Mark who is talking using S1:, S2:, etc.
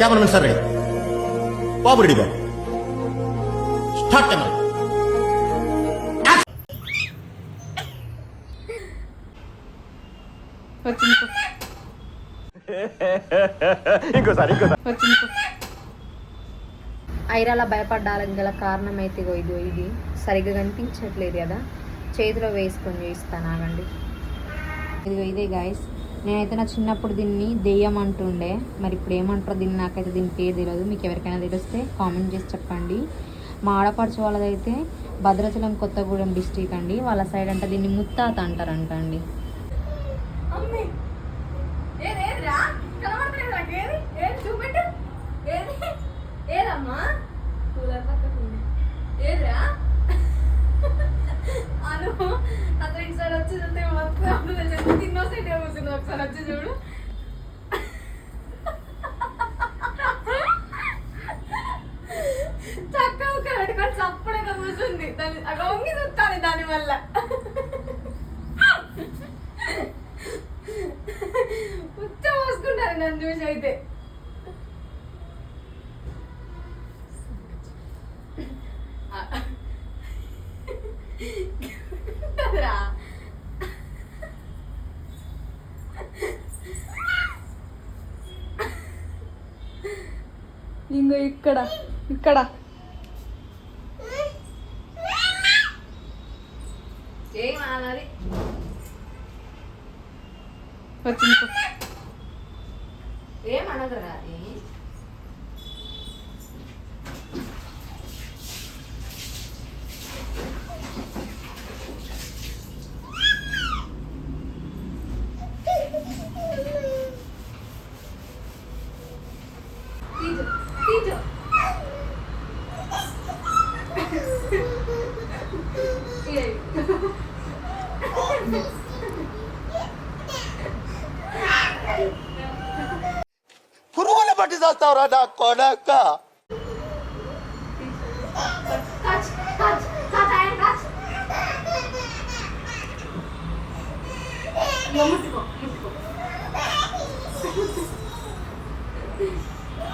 S1: Cameraman sir ready बाबू ready बाबू start camera
S2: Irala భయపడ్డానికి గల కారణం అయితే ఇది సరిగ్గా కనిపించట్లేదు కదా, చేతిలో వేసుకొని చూపిస్తాను ఆగండి. ఇదే గాయస్, నేనైతే నా చిన్నప్పుడు దీన్ని దెయ్యం అంటుండే, మరి ఇప్పుడు ఏమంటారో దీన్ని, నాకైతే దీని పేరు తెలియదు. మీకు ఎవరికైనా తెలిస్తే కామెంట్ చేసి చెప్పండి. మా ఆడపడుచు వాళ్ళదైతే భద్రాచలం కొత్తగూడెం డిస్ట్రిక్ట్ అండి, వాళ్ళ సైడ్ అంటే దీన్ని ముత్తాత అంటారంట అండి.
S3: ఒకసారి వచ్చి చూడు. చక్కగా కరెక్ట్గా చప్పుడే కూర్చుంది, దాన్ని వంగి చూస్తాను దాని వల్ల. ఉచ్చ పోసుకుంటాను నన్ను చూసి అయితే. ఇంకో ఇక్కడ ఇక్కడ ఏమన్నది వచ్చింది, ఏమనదురా అది.
S1: పురుగుల పట్టి చేస్తావురా నా కొడక.
S3: ముట్టుకో ముట్టుకో